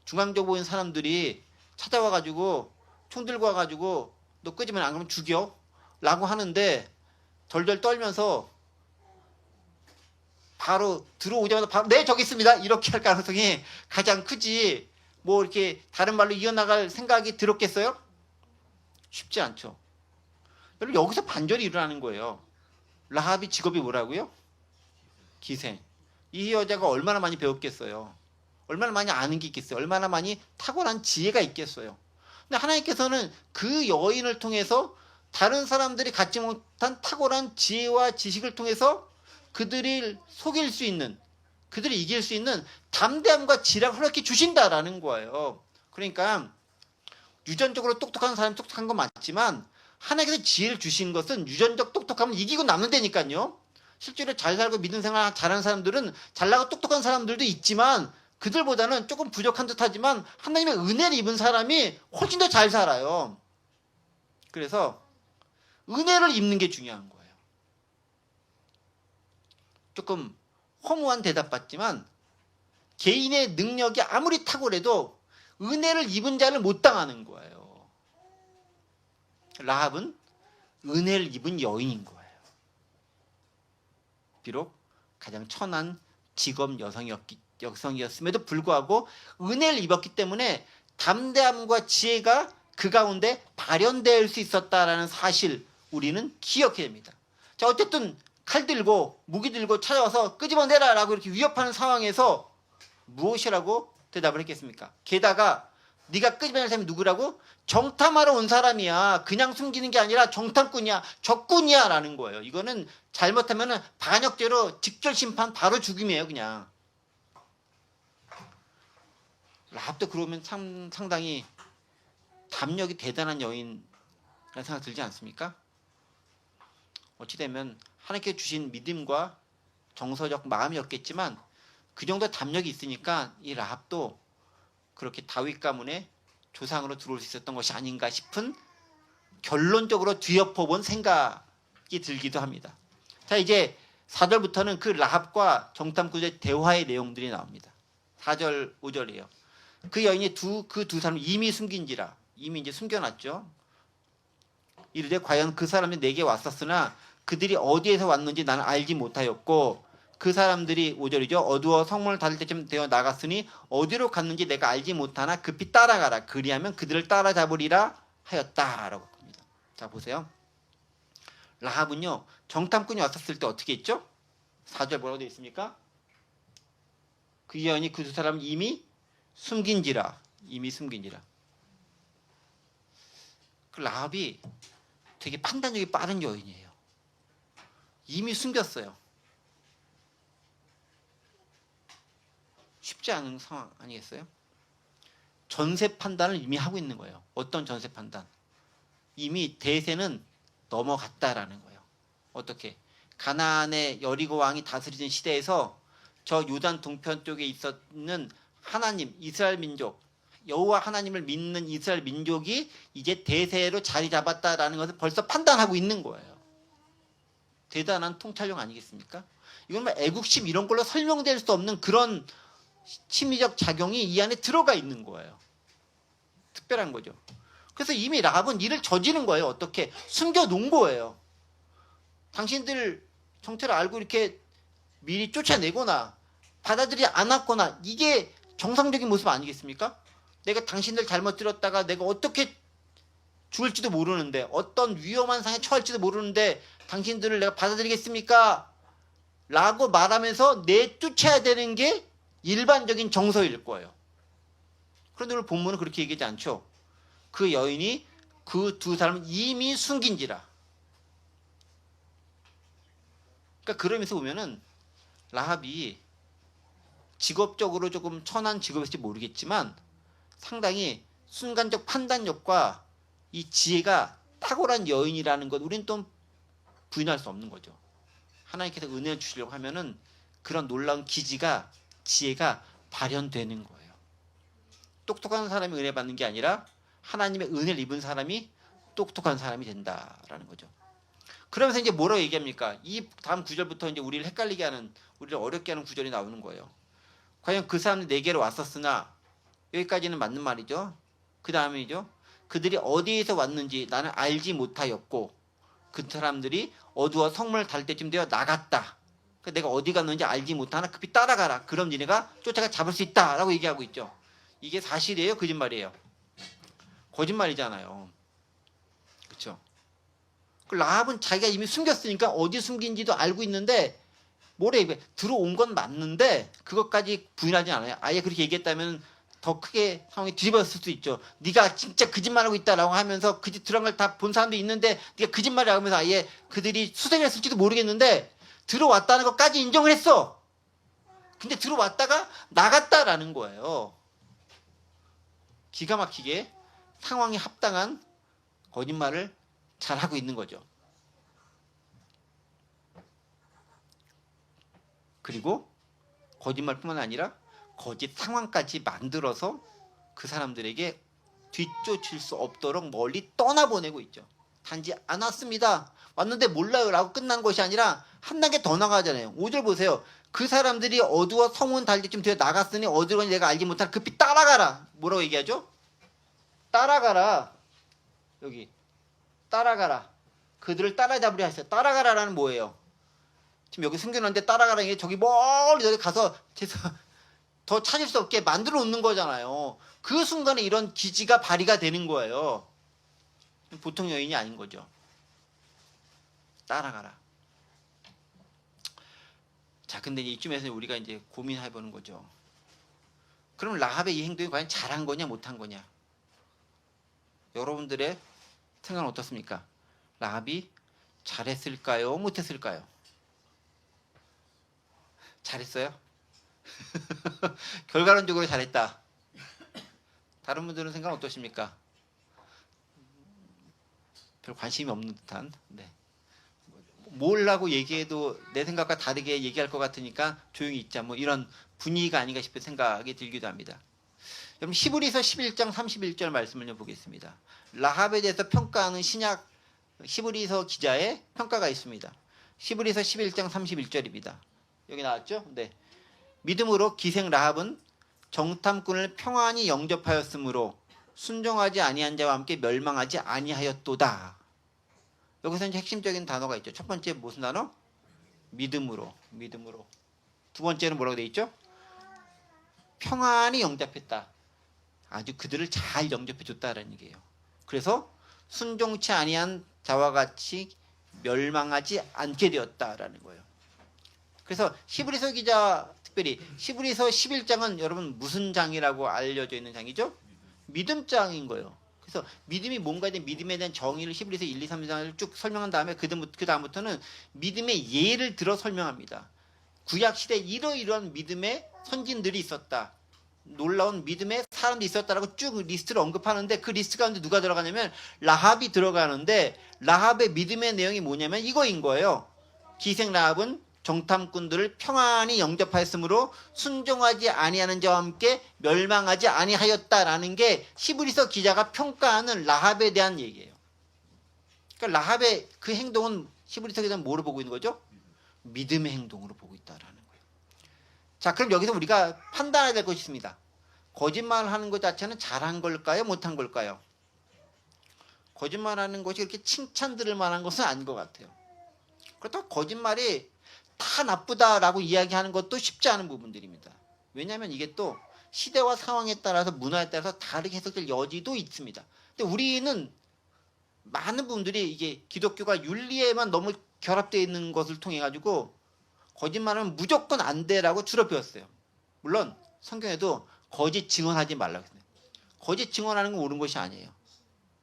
중앙정보 인 사람들이 찾아와가지고 총 들고 와가지고 너 끄지면 안 그러면 죽여 라고 하는데 덜덜 떨면서 바로 들어오자마자 바로 네 저기 있습니다 이렇게 할 가능성이 가장 크지, 뭐 이렇게 다른 말로 이어나갈 생각이 들었겠어요? 쉽지 않죠. 여러분 여기서 반전이 일어나는 거예요. 라합이 직업이 뭐라고요? 기생. 이 여자가 얼마나 많이 배웠겠어요? 얼마나 많이 아는 게 있겠어요? 얼마나 많이 탁월한 지혜가 있겠어요? 근데 하나님께서는 그 여인을 통해서 다른 사람들이 갖지 못한 탁월한 지혜와 지식을 통해서 그들을 속일 수 있는, 그들이 이길 수 있는 담대함과 지략을 허락해 주신다라는 거예요. 그러니까 유전적으로 똑똑한 사람이 똑똑한 건 맞지만 하나님께서 지혜를 주신 것은 유전적 똑똑함을 이기고 남는다니까요. 실제로 잘 살고 믿음 생활 잘하는 사람들은 잘나고 똑똑한 사람들도 있지만 그들보다는 조금 부족한 듯하지만 하나님의 은혜를 입은 사람이 훨씬 더 잘 살아요. 그래서 은혜를 입는 게 중요한 거예요. 조금 허무한 대답 같지만 개인의 능력이 아무리 탁월해도 은혜를 입은 자를 못 당하는 거예요. 라합은 은혜를 입은 여인인 거예요. 비록 가장 천한 직업 여성이었음에도 불구하고 은혜를 입었기 때문에 담대함과 지혜가 그 가운데 발현될 수 있었다라는 사실 우리는 기억해야 됩니다. 자, 어쨌든 칼 들고 무기 들고 찾아와서 끄집어내라 라고 이렇게 위협하는 상황에서 무엇이라고 대답을 했겠습니까? 게다가 네가 끄집어낼 사람이 누구라고? 정탐하러 온 사람이야. 그냥 숨기는 게 아니라 정탐꾼이야. 적군이야 라는 거예요. 이거는 잘못하면은 반역죄로 직결 심판 바로 죽임이에요. 그냥. 라합도 그러면 상당히 담력이 대단한 여인이라는 생각 들지 않습니까? 어찌되면 하나님께 주신 믿음과 정서적 마음이었겠지만 그 정도 담력이 있으니까 이 라합도 그렇게 다윗 가문의 조상으로 들어올 수 있었던 것이 아닌가 싶은 결론적으로 뒤엎어본 생각이 들기도 합니다. 자, 이제 4절부터는 그 라합과 정탐꾼의 대화의 내용들이 나옵니다. 4절, 5절이에요. 그 여인이 그 두 사람을 이미 숨긴지라. 이미 이제 숨겨놨죠. 이르되 과연 그 사람이 내게 왔었으나 그들이 어디에서 왔는지 나는 알지 못하였고 그 사람들이 5절이죠. 어두워 성문을 닫을 때쯤 되어 나갔으니 어디로 갔는지 내가 알지 못하나 급히 따라가라. 그리하면 그들을 따라잡으리라 하였다라고 합니다. 자, 보세요. 라합은요, 정탐꾼이 왔었을 때 어떻게 했죠? 4절 뭐라고 되어 있습니까? 그 여인이 그 두 사람을 이미 숨긴지라. 그 라합이 되게 판단력이 빠른 여인이에요. 이미 숨겼어요. 쉽지 않은 상황 아니겠어요? 전세 판단을 이미 하고 있는 거예요. 어떤 전세 판단? 이미 대세는 넘어갔다라는 거예요. 어떻게? 가나안의 여리고 왕이 다스리는 시대에서 저 요단 동편 쪽에 있었는 하나님, 이스라엘 민족, 여호와 하나님을 믿는 이스라엘 민족이 이제 대세로 자리 잡았다라는 것을 벌써 판단하고 있는 거예요. 대단한 통찰력 아니겠습니까? 이건 뭐 애국심 이런 걸로 설명될 수 없는 그런 심리적 작용이 이 안에 들어가 있는 거예요. 특별한 거죠. 그래서 이미 라합은 일을 저지른 거예요. 어떻게? 숨겨놓은 거예요. 당신들 정체를 알고 이렇게 미리 쫓아내거나 받아들이지 않았거나 이게 정상적인 모습 아니겠습니까? 내가 당신들 잘못 들었다가 내가 어떻게 죽을지도 모르는데 어떤 위험한 상황에 처할지도 모르는데 당신들을 내가 받아들이겠습니까? 라고 말하면서 내쫓아야 되는 게 일반적인 정서일 거예요. 그런데 오늘 본문은 그렇게 얘기하지 않죠. 그 여인이 그 두 사람을 이미 숨긴지라. 그러니까 그러면서 보면은 라합이 직업적으로 조금 천한 직업일지 모르겠지만 상당히 순간적 판단력과 이 지혜가 탁월한 여인이라는 것 우리는 또 부인할 수 없는 거죠. 하나님께서 은혜를 주시려고 하면은 그런 놀라운 기지가 지혜가 발현되는 거예요. 똑똑한 사람이 은혜 받는 게 아니라 하나님의 은혜를 입은 사람이 똑똑한 사람이 된다라는 거죠. 그러면서 이제 뭐라고 얘기합니까? 이 다음 구절부터 이제 우리를 헷갈리게 하는, 우리를 어렵게 하는 구절이 나오는 거예요. 과연 그 사람들 내게로 왔었으나, 여기까지는 맞는 말이죠. 그 다음이죠. 그들이 어디에서 왔는지 나는 알지 못하였고 그 사람들이 어두워 성문을 닫을 때쯤 되어 나갔다. 내가 어디 갔는지 알지 못하나 급히 따라가라. 그럼 니네가 쫓아가 잡을 수 있다 라고 얘기하고 있죠. 이게 사실이에요? 거짓말이에요? 거짓말이잖아요. 그렇죠? 라합은 자기가 이미 숨겼으니까 어디 숨긴지도 알고 있는데 뭐래, 들어온 건 맞는데 그것까지 부인하지 않아요. 아예 그렇게 얘기했다면 더 크게 상황이 뒤집어졌을 수도 있죠. 네가 진짜 거짓말하고 있다라고 하면서 그 집 들어간 걸 다 본 사람도 있는데 네가 거짓말이라고 하면서 아예 그들이 수색을 했을지도 모르겠는데 들어왔다는 것까지 인정을 했어. 근데 들어왔다가 나갔다라는 거예요. 기가 막히게 상황에 합당한 거짓말을 잘하고 있는 거죠. 그리고 거짓말뿐만 아니라 거짓 상황까지 만들어서 그 사람들에게 뒤쫓을 수 없도록 멀리 떠나보내고 있죠. 단지 안 왔습니다. 왔는데 몰라요 라고 끝난 것이 아니라 한 단계 더 나가잖아요. 5절 보세요. 그 사람들이 어두워 성문 달 때쯤 되어 나갔으니 어디로 가는지 내가 알지 못하나 급히 따라가라. 뭐라고 얘기하죠? 따라가라. 여기 따라가라. 그들을 따라잡으려 했어요. 따라가라라는 뭐예요? 지금 여기 숨겨놨는데 따라가라는 게 저기 멀리 저기 가서 더 찾을 수 없게 만들어 놓는 거잖아요. 그 순간에 이런 기지가 발휘가 되는 거예요. 보통 여인이 아닌 거죠. 따라가라. 자, 근데 이쯤에서 우리가 이제 고민해보는 거죠. 그럼 라합의 이 행동이 과연 잘한 거냐 못한 거냐? 여러분들의 생각은 어떻습니까? 라합이 잘했을까요? 못했을까요? 잘했어요? 결과론적으로 잘했다. 다른 분들은 생각 어떠십니까? 별 관심이 없는 듯한. 네. 뭘라고 얘기해도 내 생각과 다르게 얘기할 것 같으니까 조용히 있자. 뭐 이런 분위기가 아닌가 싶은 생각이 들기도 합니다. 여러분 히브리서 11장 31절 말씀을 좀 보겠습니다. 라합에 대해서 평가하는 신약 히브리서 기자의 평가가 있습니다. 히브리서 11장 31절입니다. 여기 나왔죠? 네. 믿음으로 기생 라합은 정탐꾼을 평안히 영접하였으므로 순종하지 아니한 자와 함께 멸망하지 아니하였도다. 여기서 이제 핵심적인 단어가 있죠. 첫 번째 무슨 단어? 믿음으로. 믿음으로. 두 번째는 뭐라고 돼 있죠? 평안히 영접했다. 아주 그들을 잘 영접해 줬다라는 얘기예요. 그래서 순종치 아니한 자와 같이 멸망하지 않게 되었다라는 거예요. 그래서 히브리서 기자 특별히 히브리서 11장은 여러분 무슨 장이라고 알려져 있는 장이죠? 믿음장인 거예요. 그래서 믿음이 뭔가에 대한 믿음에 대한 정의를 히브리서 1, 2, 3, 4장을 쭉 설명한 다음에 그 다음부터는 믿음의 예를 들어 설명합니다. 구약시대에 이러이러한 믿음의 선진들이 있었다. 놀라운 믿음의 사람들이 있었다라고 쭉 리스트를 언급하는데 그 리스트 가운데 누가 들어가냐면 라합이 들어가는데 라합의 믿음의 내용이 뭐냐면 이거인 거예요. 기생 라합은 정탐꾼들을 평안히 영접하였으므로 순종하지 아니하는 자와 함께 멸망하지 아니하였다라는 게 히브리서 기자가 평가하는 라합에 대한 얘기예요. 그러니까 라합의 그 행동은 히브리서 기자는 뭐로 보고 있는 거죠? 믿음의 행동으로 보고 있다라는 거예요. 자, 그럼 여기서 우리가 판단해야 될 것이 있습니다. 거짓말을 하는 것 자체는 잘한 걸까요? 못한 걸까요? 거짓말하는 것이 그렇게 칭찬 들을 만한 것은 아닌 것 같아요. 그렇다고 거짓말이 다 나쁘다라고 이야기하는 것도 쉽지 않은 부분들입니다. 왜냐하면 이게 또 시대와 상황에 따라서 문화에 따라서 다르게 해석될 여지도 있습니다. 근데 우리는 많은 분들이 이게 기독교가 윤리에만 너무 결합되어 있는 것을 통해 가지고 거짓말은 무조건 안 돼라고 줄여 배웠어요. 물론 성경에도 거짓 증언하지 말라고 했어요. 거짓 증언하는 건 옳은 것이 아니에요.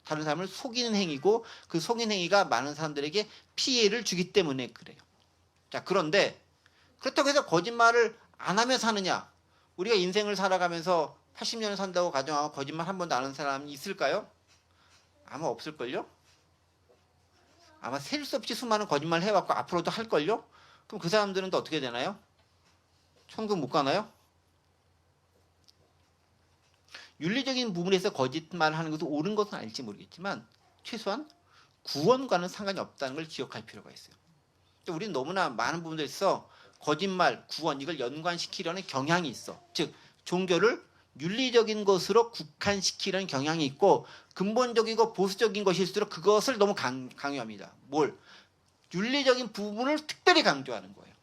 다른 사람을 속이는 행위고 그 속이는 행위가 많은 사람들에게 피해를 주기 때문에 그래요. 자, 그런데 그렇다고 해서 거짓말을 안 하며 사느냐? 우리가 인생을 살아가면서 80년을 산다고 가정하고 거짓말 한 번도 안 하는 사람이 있을까요? 아마 없을걸요? 아마 셀 수 없이 수많은 거짓말을 해왔고 앞으로도 할걸요? 그럼 그 사람들은 또 어떻게 되나요? 천국 못 가나요? 윤리적인 부분에서 거짓말을 하는 것도 옳은 것은 아닐지 모르겠지만 최소한 구원과는 상관이 없다는 걸 기억할 필요가 있어요. 우리는 너무나 많은 부분들에서 거짓말, 구원 이걸 연관시키려는 경향이 있어. 즉 종교를 윤리적인 것으로 국한시키려는 경향이 있고 근본적이고 보수적인 것일수록 그것을 너무 강요합니다. 뭘? 윤리적인 부분을 특별히 강조하는 거예요.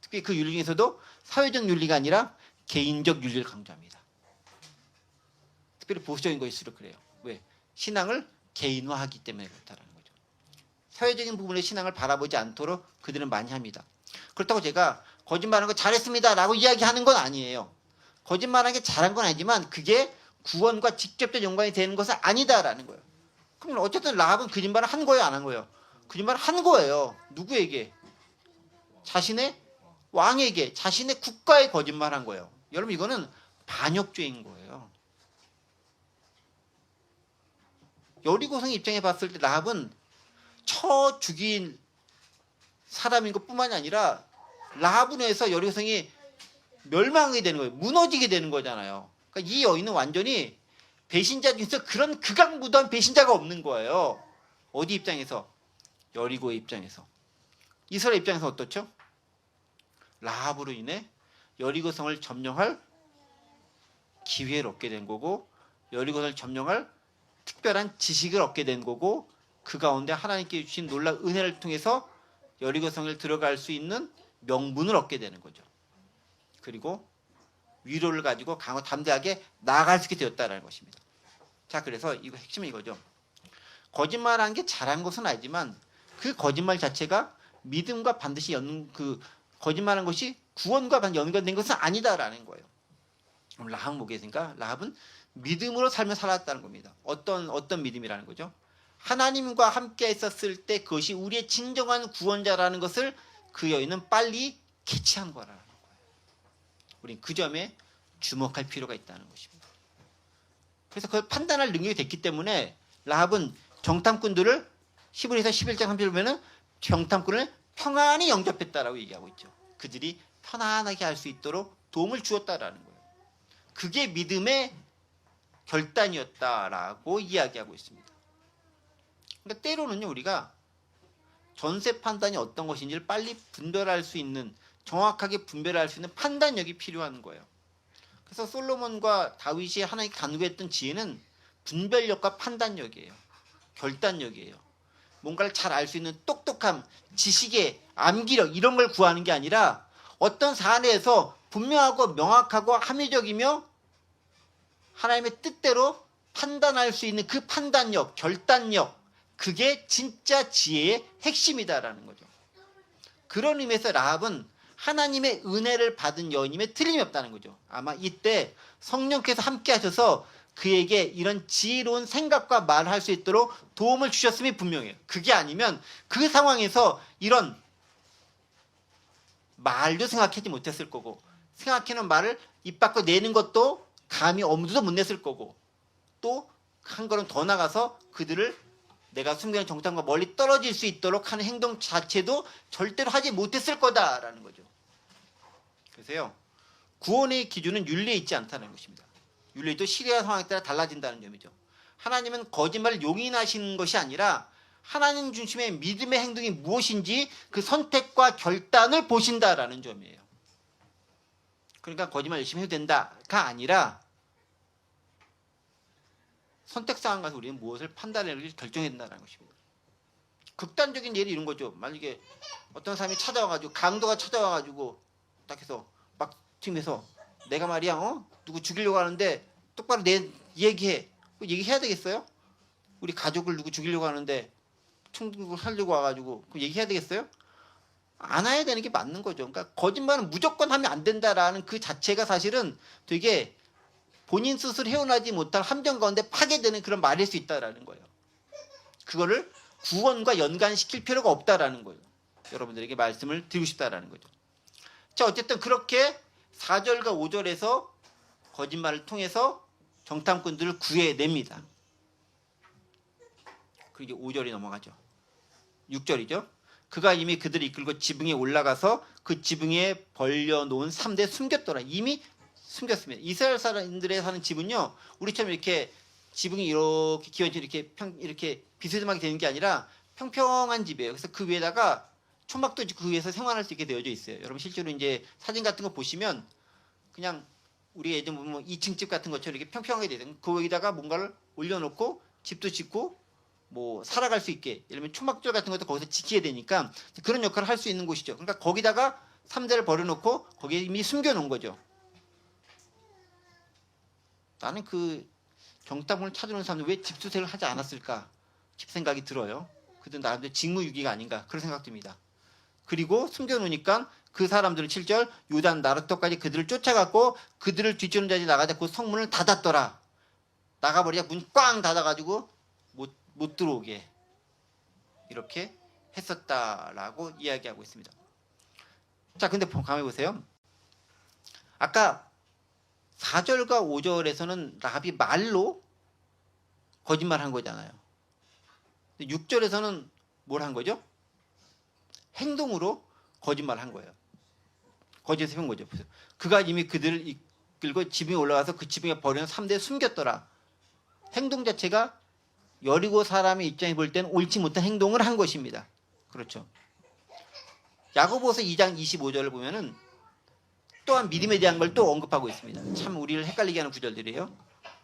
특히 그 윤리 중에서도 사회적 윤리가 아니라 개인적 윤리를 강조합니다. 특별히 보수적인 것일수록 그래요. 왜? 신앙을 개인화하기 때문에 그렇다라는 거죠. 사회적인 부분의 신앙을 바라보지 않도록 그들은 많이 합니다. 그렇다고 제가 거짓말하는 거 잘했습니다 라고 이야기하는 건 아니에요. 거짓말하는 게 잘한 건 아니지만 그게 구원과 직접적 연관이 되는 것은 아니다라는 거예요. 그럼 어쨌든 라합은 거짓말을 한 거예요, 안 한 거예요? 거짓말을 한 거예요. 누구에게? 자신의 왕에게, 자신의 국가에 거짓말한 거예요. 여러분 이거는 반역죄인 거예요. 여리고성 입장에 봤을 때 라합은 쳐 죽인 사람인 것뿐만이 아니라 라합으로 해서 여리고성이 멸망하게 되는 거예요. 무너지게 되는 거잖아요. 그러니까 이 여인은 완전히 배신자 중에서 그런 극악무도한 배신자가 없는 거예요. 어디 입장에서? 여리고의 입장에서. 이스라엘 입장에서 어떻죠? 라합으로 인해 여리고성을 점령할 기회를 얻게 된 거고 여리고성을 점령할 특별한 지식을 얻게 된 거고 그 가운데 하나님께 주신 놀라운 은혜를 통해서 여리고성을 들어갈 수 있는 명분을 얻게 되는 거죠. 그리고 위로를 가지고 강호 담대하게 나아갈 수 있게 되었다는 것입니다. 자, 그래서 이거 핵심은 이거죠. 거짓말한 게 잘한 것은 아니지만 그 거짓말 자체가 믿음과 반드시 거짓말한 것이 구원과 연관된 것은 아니다라는 거예요. 그럼 라합은 뭐겠습니까? 라합은 믿음으로 삶을 살았다는 겁니다. 어떤 믿음이라는 거죠? 하나님과 함께 있었을 때 그것이 우리의 진정한 구원자라는 것을 그 여인은 빨리 캐치한 거라는 거예요. 우린 그 점에 주목할 필요가 있다는 것입니다. 그래서 그걸 판단할 능력이 됐기 때문에 라합은 정탐꾼들을 히브리서 11장 3절 보면은 정탐꾼을 평안히 영접했다라고 얘기하고 있죠. 그들이 편안하게 할 수 있도록 도움을 주었다라는 거예요. 그게 믿음의 결단이었다라고 이야기하고 있습니다. 그러니까 때로는요, 우리가 전세 판단이 어떤 것인지를 빨리 분별할 수 있는, 정확하게 분별할 수 있는 판단력이 필요한 거예요. 그래서 솔로몬과 다윗이 하나님께 간구했던 지혜는 분별력과 판단력이에요. 결단력이에요. 뭔가를 잘 알 수 있는 똑똑함, 지식의 암기력 이런 걸 구하는 게 아니라 어떤 사안에서 분명하고 명확하고 합리적이며 하나님의 뜻대로 판단할 수 있는 그 판단력, 결단력, 그게 진짜 지혜의 핵심이다라는 거죠. 그런 의미에서 라합은 하나님의 은혜를 받은 여인임에 틀림이 없다는 거죠. 아마 이때 성령께서 함께 하셔서 그에게 이런 지혜로운 생각과 말을 할 수 있도록 도움을 주셨음이 분명해요. 그게 아니면 그 상황에서 이런 말도 생각하지 못했을 거고, 생각해놓은 말을 입 밖으로 내는 것도 감히 엄두도 못 냈을 거고, 또 한 걸음 더 나가서 그들을 내가 숨겨놓은 정탐과 멀리 떨어질 수 있도록 하는 행동 자체도 절대로 하지 못했을 거다라는 거죠. 그래서요, 구원의 기준은 윤리에 있지 않다는 것입니다. 윤리도 시대와 상황에 따라 달라진다는 점이죠. 하나님은 거짓말을 용인하시는 것이 아니라 하나님 중심의 믿음의 행동이 무엇인지 그 선택과 결단을 보신다라는 점이에요. 그러니까 거짓말 열심히 해도 된다가 아니라 선택 상황 가서 우리는 무엇을 판단하는지 결정해야 된다는 것입니다. 극단적인 예를 이런 거죠. 만약에 어떤 사람이 찾아와가지고, 강도가 찾아와가지고 딱 해서 막 팀에서 내가 말이야 누구 죽이려고 하는데 똑바로 내 얘기해. 얘기해야 되겠어요? 우리 가족을 누구 죽이려고 하는데 총을 살려고 와가지고 그 얘기해야 되겠어요? 안 해야 되는 게 맞는 거죠. 그러니까 거짓말은 무조건 하면 안 된다라는 그 자체가 사실은 되게 본인 스스로 헤어나지 못할 함정 가운데 파괴되는 그런 말일 수 있다라는 거예요. 그거를 구원과 연관시킬 필요가 없다라는 거예요. 여러분들에게 말씀을 드리고 싶다라는 거죠. 자, 어쨌든 그렇게 4절과 5절에서 거짓말을 통해서 정탐꾼들을 구해냅니다. 그리고 5절이 넘어가죠. 6절이죠. 그가 이미 그들을 이끌고 지붕에 올라가서 그 지붕에 벌려놓은 3대 숨겼더라. 이미 숨겼습니다. 이스라엘 사람들의 사는 집은요, 우리처럼 이렇게 지붕이 이렇게 기어져 이렇게 비스듬하게 되는 게 아니라 평평한 집이에요. 그래서 그 위에다가 초막도 짓고 그 위에서 생활할 수 있게 되어져 있어요. 여러분 실제로 이제 사진 같은 거 보시면 그냥 우리 예전 보면 2층 집 같은 것처럼 이렇게 평평하게 되거든요. 거기다가 뭔가를 올려놓고 집도 짓고 뭐 살아갈 수 있게, 예를 들면 초막절 같은 것도 거기서 지켜야 되니까 그런 역할을 할 수 있는 곳이죠. 그러니까 거기다가 3대를 버려놓고 거기에 이미 숨겨놓은 거죠. 나는 그 정탐꾼을 찾아오는 사람들 왜 집수색을 하지 않았을까 싶은 생각이 들어요. 그들 나름대로 직무유기가 아닌가 그런 생각 듭니다. 그리고 숨겨놓으니까 그 사람들은 7절 요단 나루터까지 그들을 쫓아갔고 그들을 뒤쫓는 자들이 나가자 그 성문을 닫았더라. 나가버리자 문 꽝 닫아가지고 못 들어오게 이렇게 했었다라고 이야기하고 있습니다. 자, 근데 가만히 보세요. 아까 4절과 5절에서는 라합이 말로 거짓말한 거잖아요. 6절에서는 뭘 한 거죠? 행동으로 거짓말한 거예요. 거짓을 해본 거죠. 그가 이미 그들을 이끌고 지붕에 올라가서 그 지붕에 버려놓은 3대에 숨겼더라. 행동 자체가 여리고 사람의 입장에 볼 때는 옳지 못한 행동을 한 것입니다. 그렇죠. 야고보서 2장 25절을 보면은 또한 믿음에 대한 걸 또 언급하고 있습니다. 참 우리를 헷갈리게 하는 구절들이에요.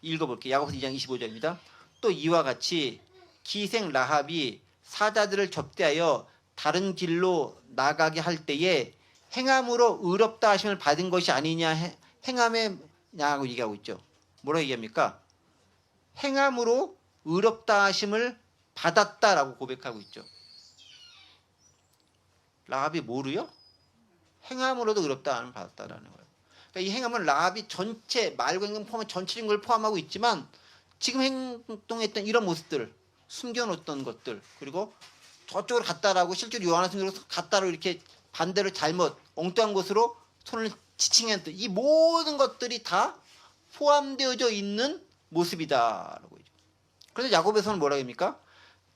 읽어볼게요. 야고보서 2장 25절입니다. 또 이와 같이 기생 라합이 사자들을 접대하여 다른 길로 나가게 할 때에 행함으로 의롭다 하심을 받은 것이 아니냐, 행함에냐고 얘기하고 있죠. 뭐라고 얘기합니까? 행함으로 의롭다 하심을 받았다라고 고백하고 있죠. 라합이 뭐로요? 행함으로도 의롭다 하심을 받았다라는 거예요. 그러니까 이 행함은 라합이 전체 말과 행동 포함한 전체적인 걸 포함하고 있지만 지금 행동했던 이런 모습들, 숨겨놓던 것들, 그리고 저쪽으로 갔다라고 실제로 요한의 성경으로 갔다로 이렇게 반대로 잘못 엉뚱한 곳으로 손을 지칭했던 이 모든 것들이 다 포함되어져 있는 모습이다라고 하죠. 그래서 야고보서는 뭐라고 합니까?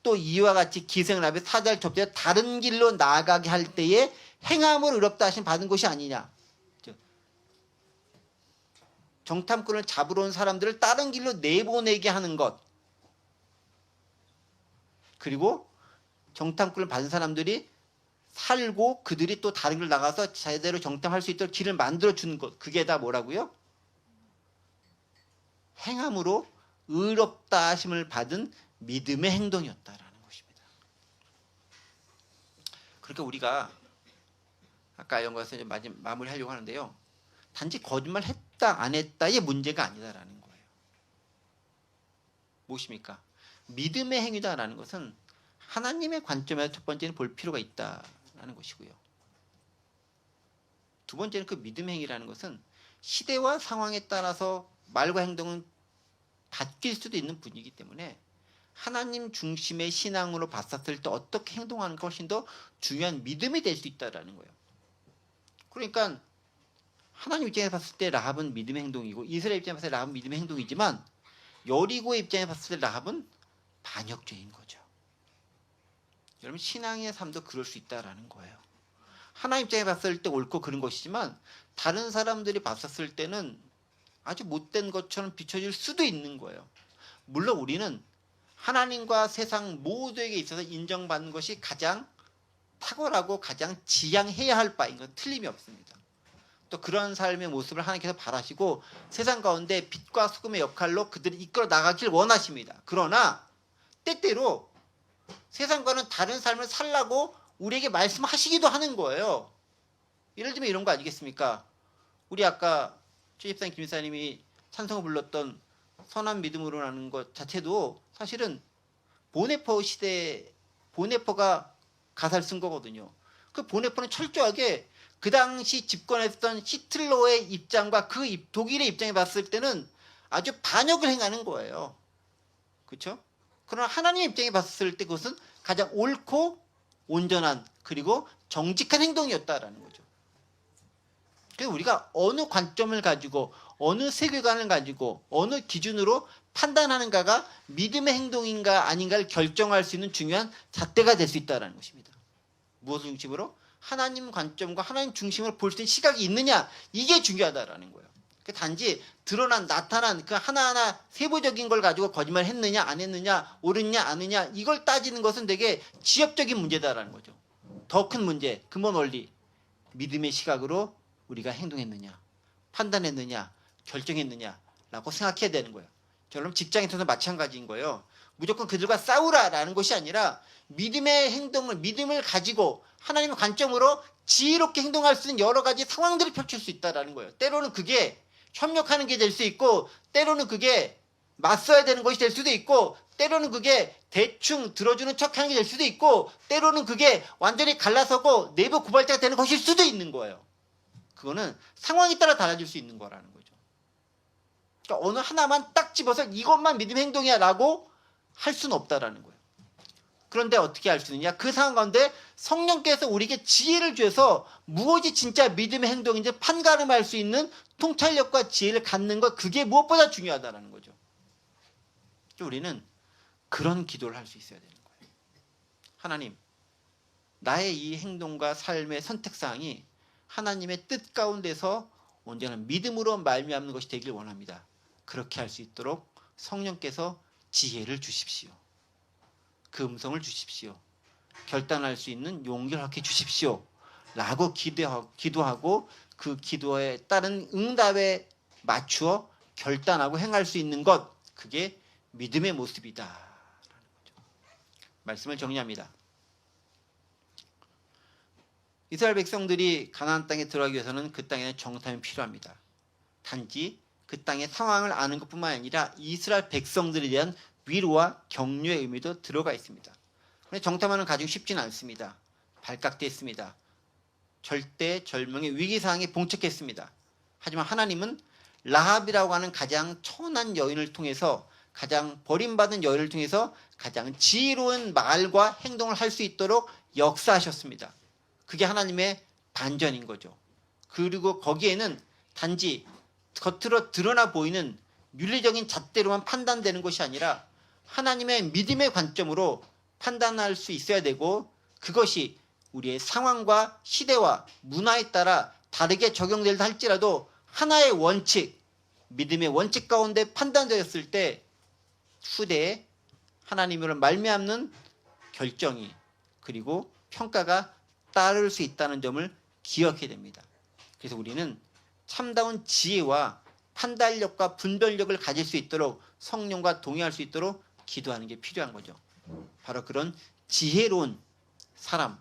또 이와 같이 기생라합의 사자를 접대 다른 길로 나아가게 할 때에 행함을 의롭다 하심 받은 것이 아니냐. 정탐꾼을 잡으러 온 사람들을 다른 길로 내보내게 하는 것, 그리고 정탐꾼을 받은 사람들이 살고 그들이 또 다른 길로 나가서 제대로 정탐할 수 있도록 길을 만들어 주는 것, 그게 다 뭐라고요? 행함으로 의롭다 하심을 받은 믿음의 행동이었다라는 것입니다. 그러니까 우리가 아까 이런 것에서 이제 마무리하려고 하는데요. 단지 거짓말 했다 안 했다의 문제가 아니다라는 거예요. 무엇입니까? 믿음의 행위다라는 것은 하나님의 관점에서 첫 번째는 볼 필요가 있다라는 것이고요. 두 번째는 그 믿음의 행위라는 것은 시대와 상황에 따라서 말과 행동은 바뀔 수도 있는 분이기 때문에 하나님 중심의 신앙으로 봤었을 때 어떻게 행동하는 것이 훨씬 더 중요한 믿음이 될 수 있다라는 거예요. 그러니까 하나님 입장에서 봤을 때 라합은 믿음의 행동이고 이스라엘 입장에서 봤을 때 라합은 믿음의 행동이지만 여리고의 입장에서 봤을 때 라합은 반역죄인 거죠. 여러분 신앙의 삶도 그럴 수 있다라는 거예요. 하나님 입장에 봤을 때 옳고 그른 것이지만 다른 사람들이 봤었을 때는 아주 못된 것처럼 비춰질 수도 있는 거예요. 물론 우리는 하나님과 세상 모두에게 있어서 인정받는 것이 가장 탁월하고 가장 지향해야 할 바인 건 틀림이 없습니다. 또 그런 삶의 모습을 하나님께서 바라시고 세상 가운데 빛과 소금의 역할로 그들이 이끌어 나가길 원하십니다. 그러나 때때로 세상과는 다른 삶을 살라고 우리에게 말씀하시기도 하는 거예요. 예를 들면 이런 거 아니겠습니까? 우리 아까 최집사님 김집사님이 찬송을 불렀던 선한 믿음으로라는 것 자체도 사실은 보네퍼가 가사를 쓴 거거든요. 그 보네퍼는 철저하게 그 당시 집권했던 히틀러의 입장과 독일의 입장에 봤을 때는 아주 반역을 행하는 거예요. 그렇죠? 그러나 하나님의 입장에 봤을 때 그것은 가장 옳고 온전한 그리고 정직한 행동이었다라는 거죠. 그래서 우리가 어느 관점을 가지고 어느 세계관을 가지고 어느 기준으로 판단하는가가 믿음의 행동인가 아닌가를 결정할 수 있는 중요한 잣대가 될 수 있다는 것입니다. 무엇을 중심으로? 하나님 관점과 하나님 중심으로 볼 수 있는 시각이 있느냐, 이게 중요하다라는 거예요. 단지 나타난 그 하나하나 세부적인 걸 가지고 거짓말 했느냐 안 했느냐 옳으냐 아느냐 이걸 따지는 것은 되게 지엽적인 문제다라는 거죠. 더 큰 문제, 근본 원리, 믿음의 시각으로 우리가 행동했느냐 판단했느냐 결정했느냐라고 생각해야 되는 거예요. 저는 직장에서도 마찬가지인 거예요. 무조건 그들과 싸우라라는 것이 아니라 믿음의 행동을 믿음을 가지고 하나님의 관점으로 지혜롭게 행동할 수 있는 여러 가지 상황들을 펼칠 수 있다라는 거예요. 때로는 그게 협력하는 게 될 수 있고 때로는 그게 맞서야 되는 것이 될 수도 있고 때로는 그게 대충 들어주는 척하는 게 될 수도 있고 때로는 그게 완전히 갈라서고 내부 고발자가 되는 것일 수도 있는 거예요. 그거는 상황에 따라 달라질 수 있는 거라는 거죠. 그러니까 어느 하나만 딱 집어서 이것만 믿음의 행동이야 라고 할 수는 없다라는 거예요. 그런데 어떻게 할 수 있느냐? 그 상황 가운데 성령께서 우리에게 지혜를 주셔서 무엇이 진짜 믿음의 행동인지 판가름할 수 있는 통찰력과 지혜를 갖는 것, 그게 무엇보다 중요하다는 거죠. 우리는 그런 기도를 할 수 있어야 되는 거예요. 하나님, 나의 이 행동과 삶의 선택사항이 하나님의 뜻 가운데서 언제나 믿음으로 말미암는 것이 되길 원합니다. 그렇게 할 수 있도록 성령께서 지혜를 주십시오. 그 음성을 주십시오. 결단할 수 있는 용기를 갖게 주십시오. 라고 기도하고 그 기도에 따른 응답에 맞추어 결단하고 행할 수 있는 것, 그게 믿음의 모습이다 라는 거죠. 말씀을 정리합니다. 이스라엘 백성들이 가나안 땅에 들어가기 위해서는 그 땅에는 정탐이 필요합니다. 단지 그 땅의 상황을 아는 것뿐만 아니라 이스라엘 백성들에 대한 위로와 격려의 의미도 들어가 있습니다. 그런데 정탐하는 과정이 쉽지는 않습니다. 발각됐습니다. 절대 절명의 위기상황에 봉착했습니다. 하지만 하나님은 라합이라고 하는 가장 천한 여인을 통해서, 가장 버림받은 여인을 통해서 가장 지혜로운 말과 행동을 할 수 있도록 역사하셨습니다. 그게 하나님의 반전인 거죠. 그리고 거기에는 단지 겉으로 드러나 보이는 윤리적인 잣대로만 판단되는 것이 아니라 하나님의 믿음의 관점으로 판단할 수 있어야 되고, 그것이 우리의 상황과 시대와 문화에 따라 다르게 적용된다 할지라도 하나의 원칙, 믿음의 원칙 가운데 판단되었을 때 후대에 하나님으로 말미암는 결정이 그리고 평가가 따를 수 있다는 점을 기억해야 됩니다. 그래서 우리는 참다운 지혜와 판단력과 분별력을 가질 수 있도록, 성령과 동의할 수 있도록 기도하는 게 필요한 거죠. 바로 그런 지혜로운 사람,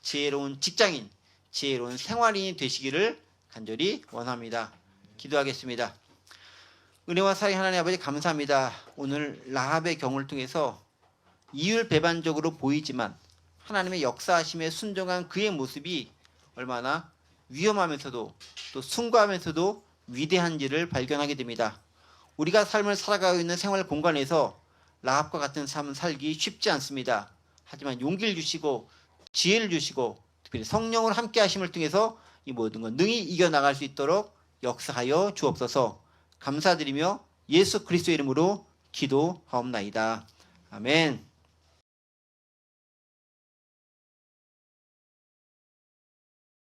지혜로운 직장인, 지혜로운 생활인이 되시기를 간절히 원합니다. 기도하겠습니다. 은혜와 사랑의 하나님 아버지, 감사합니다. 오늘 라합의 경우를 통해서 이율배반적으로 보이지만 하나님의 역사하심에 순종한 그의 모습이 얼마나 위험하면서도 또 숭고하면서도 위대한지를 발견하게 됩니다. 우리가 삶을 살아가고 있는 생활 공간에서 라합과 같은 삶을 살기 쉽지 않습니다. 하지만 용기를 주시고 지혜를 주시고 특별히 성령을 함께 하심을 통해서 이 모든 것 능히 이겨나갈 수 있도록 역사하여 주옵소서. 감사드리며 예수 그리스도의 이름으로 기도하옵나이다. 아멘.